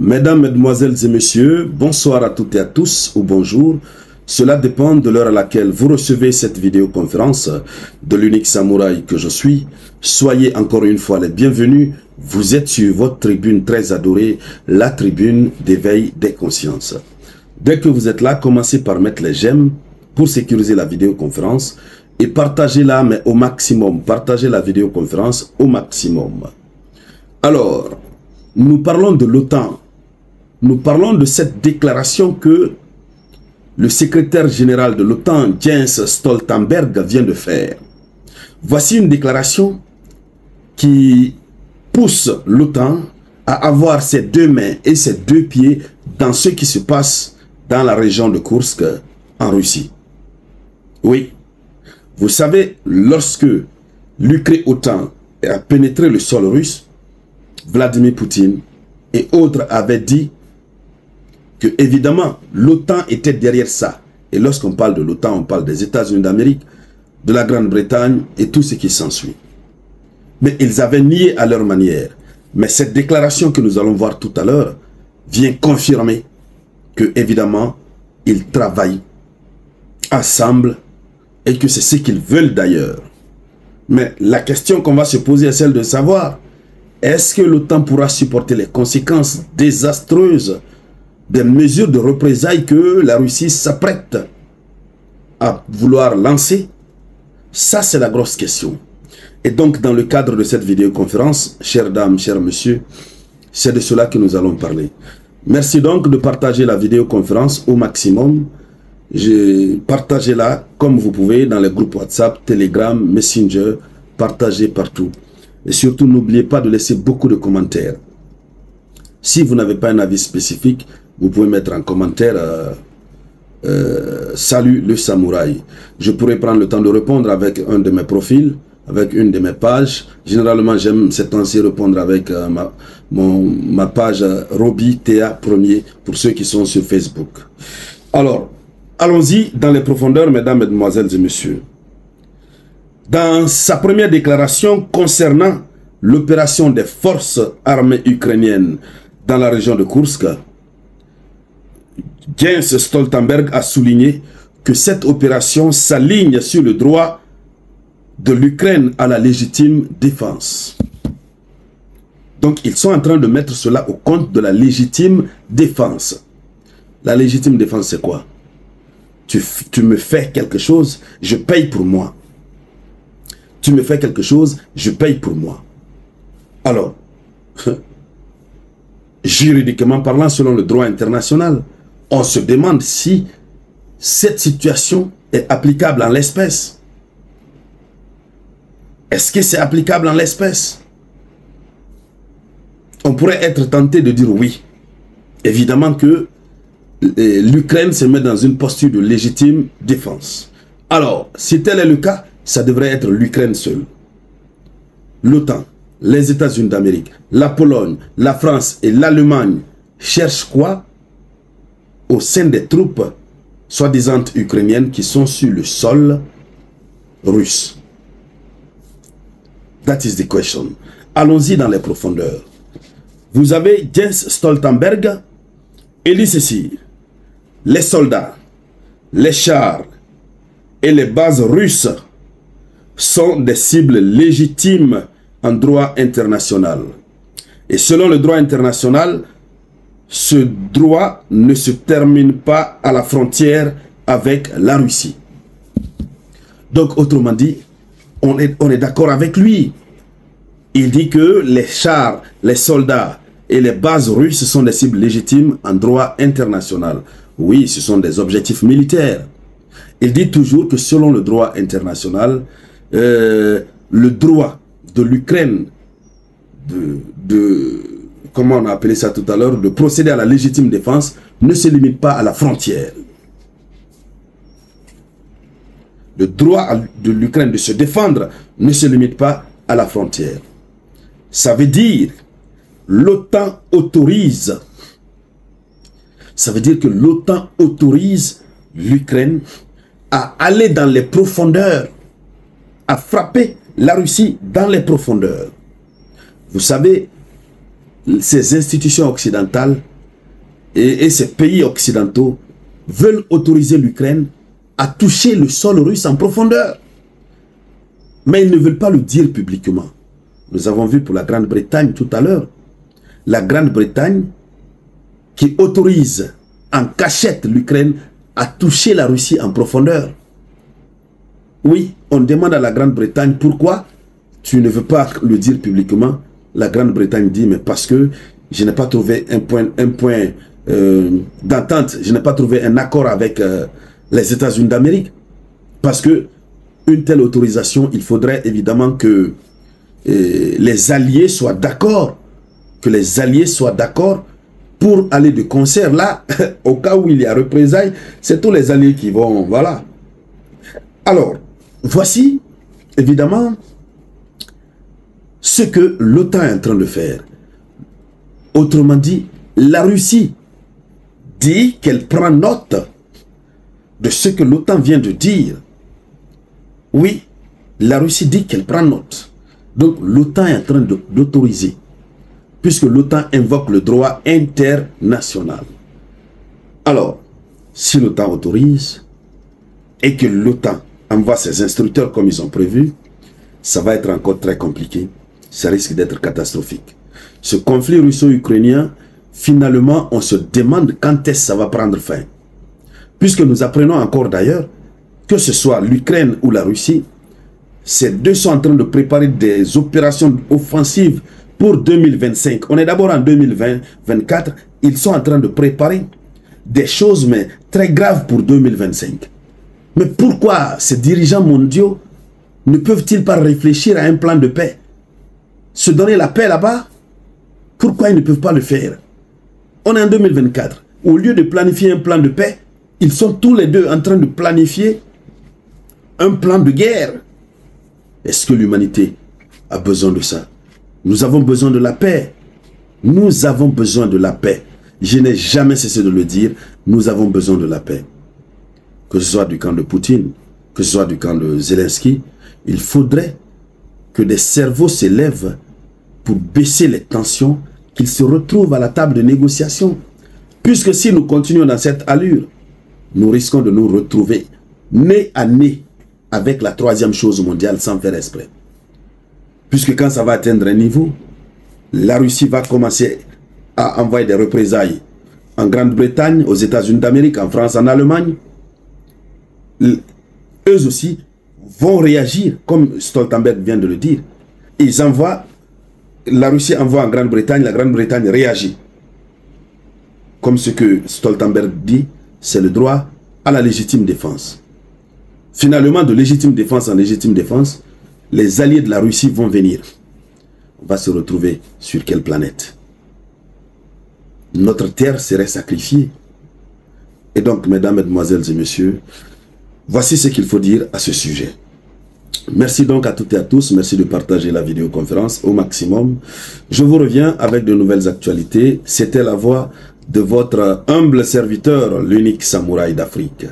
Mesdames, Mesdemoiselles et Messieurs, bonsoir à toutes et à tous, ou bonjour. Cela dépend de l'heure à laquelle vous recevez cette vidéoconférence de l'unique samouraï que je suis. Soyez encore une fois les bienvenus. Vous êtes sur votre tribune très adorée, la tribune d'éveil des consciences. Dès que vous êtes là, commencez par mettre les j'aime pour sécuriser la vidéoconférence et partagez-la, mais au maximum. Partagez la vidéoconférence au maximum. Alors, nous parlons de l'OTAN. Nous parlons de cette déclaration que le secrétaire général de l'OTAN, Jens Stoltenberg, vient de faire. Voici une déclaration qui pousse l'OTAN à avoir ses deux mains et ses deux pieds dans ce qui se passe dans la région de Koursk en Russie. Oui, vous savez, lorsque l'Ukraine-OTAN a pénétré le sol russe, Vladimir Poutine et autres avaient dit que évidemment l'OTAN était derrière ça. Et lorsqu'on parle de l'OTAN, on parle des États-Unis d'Amérique, de la Grande-Bretagne et tout ce qui s'ensuit. Mais ils avaient nié à leur manière. Mais cette déclaration que nous allons voir tout à l'heure vient confirmer que évidemment ils travaillent ensemble et que c'est ce qu'ils veulent d'ailleurs. Mais la question qu'on va se poser est celle de savoir: est-ce que l'OTAN pourra supporter les conséquences désastreuses des mesures de représailles que la Russie s'apprête à vouloir lancer? Ça, c'est la grosse question. Et donc, dans le cadre de cette vidéoconférence, chères dames, chers messieurs, c'est de cela que nous allons parler. Merci donc de partager la vidéoconférence au maximum. Partagez-la comme vous pouvez dans les groupes WhatsApp, Telegram, Messenger, partagez partout. Et surtout, n'oubliez pas de laisser beaucoup de commentaires. Si vous n'avez pas un avis spécifique, vous pouvez mettre en commentaire salut le samouraï. Je pourrais prendre le temps de répondre avec un de mes profils, avec une de mes pages. Généralement, j'aime ces temps-ci répondre avec ma page Roby Théa Premier pour ceux qui sont sur Facebook. Alors, allons-y dans les profondeurs, mesdames, mesdemoiselles et messieurs. Dans sa première déclaration concernant l'opération des forces armées ukrainiennes dans la région de Koursk, Jens Stoltenberg a souligné que cette opération s'aligne sur le droit de l'Ukraine à la légitime défense. Donc ils sont en train de mettre cela au compte de la légitime défense. La légitime défense, c'est quoi? Tu me fais quelque chose, je paye pour moi. Tu me fais quelque chose, je paye pour moi. Alors, juridiquement parlant, selon le droit international, on se demande si cette situation est applicable en l'espèce. Est-ce que c'est applicable en l'espèce? On pourrait être tenté de dire oui. Évidemment que l'Ukraine se met dans une posture de légitime défense. Alors, si tel est le cas, ça devrait être l'Ukraine seule. L'OTAN, les États-Unis d'Amérique, la Pologne, la France et l'Allemagne cherchent quoi? Au sein des troupes soi-disant ukrainiennes qui sont sur le sol russe. That is the question. Allons-y dans les profondeurs. Vous avez Jens Stoltenberg, il dit ceci: les soldats, les chars et les bases russes sont des cibles légitimes en droit international. Et selon le droit international, ce droit ne se termine pas à la frontière avec la Russie. Donc, autrement dit, on est d'accord avec lui. Il dit que les chars, les soldats et les bases russes sont des cibles légitimes en droit international. Oui, ce sont des objectifs militaires. Il dit toujours que selon le droit international, le droit de l'Ukraine comment on a appelé ça tout à l'heure, de procéder à la légitime défense ne se limite pas à la frontière. Le droit de l'Ukraine de se défendre ne se limite pas à la frontière. Ça veut dire l'OTAN autorise. Ça veut dire que l'OTAN autorise l'Ukraine à aller dans les profondeurs, à frapper la Russie dans les profondeurs. Vous savez, ces institutions occidentales et ces pays occidentaux veulent autoriser l'Ukraine à toucher le sol russe en profondeur. Mais ils ne veulent pas le dire publiquement. Nous avons vu pour la Grande-Bretagne tout à l'heure. La Grande-Bretagne qui autorise en cachette l'Ukraine à toucher la Russie en profondeur. Oui, on demande à la Grande-Bretagne pourquoi tu ne veux pas le dire publiquement. La Grande-Bretagne dit mais parce que je n'ai pas trouvé un point d'entente, je n'ai pas trouvé un accord avec les États-Unis d'Amérique. Parce que une telle autorisation, il faudrait évidemment que les alliés soient d'accord. Que les alliés soient d'accord pour aller de concert. Là, au cas où il y a représailles, c'est tous les alliés qui vont... Voilà. Alors, voici, évidemment, ce que l'OTAN est en train de faire. Autrement dit, la Russie dit qu'elle prend note de ce que l'OTAN vient de dire. Oui, la Russie dit qu'elle prend note. Donc, l'OTAN est en train d'autoriser, puisque l'OTAN invoque le droit international. Alors, si l'OTAN autorise et que l'OTAN envoie ses instructeurs comme ils ont prévu, ça va être encore très compliqué. Ça risque d'être catastrophique. Ce conflit russo-ukrainien, finalement, on se demande quand est-ce que ça va prendre fin. Puisque nous apprenons encore d'ailleurs, que ce soit l'Ukraine ou la Russie, ces deux sont en train de préparer des opérations offensives pour 2025. On est d'abord en 2024. Ils sont en train de préparer des choses mais très graves pour 2025. Mais pourquoi ces dirigeants mondiaux ne peuvent-ils pas réfléchir à un plan de paix? Se donner la paix là-bas? Pourquoi ils ne peuvent pas le faire? On est en 2024. Au lieu de planifier un plan de paix, ils sont tous les deux en train de planifier un plan de guerre. Est-ce que l'humanité a besoin de ça? Nous avons besoin de la paix. Nous avons besoin de la paix. Je n'ai jamais cessé de le dire. Nous avons besoin de la paix. Que ce soit du camp de Poutine, que ce soit du camp de Zelensky, il faudrait que des cerveaux s'élèvent pour baisser les tensions, qu'ils se retrouvent à la table de négociation. Puisque si nous continuons dans cette allure, nous risquons de nous retrouver nez à nez avec la troisième chose mondiale sans faire exprès. Puisque quand ça va atteindre un niveau, la Russie va commencer à envoyer des représailles en Grande-Bretagne, aux États-Unis d'Amérique, en France, en Allemagne. Eux aussi vont réagir, comme Stoltenberg vient de le dire. Ils envoient, la Russie envoie en Grande-Bretagne, la Grande-Bretagne réagit. Comme ce que Stoltenberg dit, c'est le droit à la légitime défense. Finalement, de légitime défense en légitime défense, les alliés de la Russie vont venir. On va se retrouver sur quelle planète? Notre terre serait sacrifiée. Et donc, mesdames, mesdemoiselles et messieurs, voici ce qu'il faut dire à ce sujet. Merci donc à toutes et à tous. Merci de partager la vidéoconférence au maximum. Je vous reviens avec de nouvelles actualités. C'était la voix de votre humble serviteur, l'unique samouraï d'Afrique.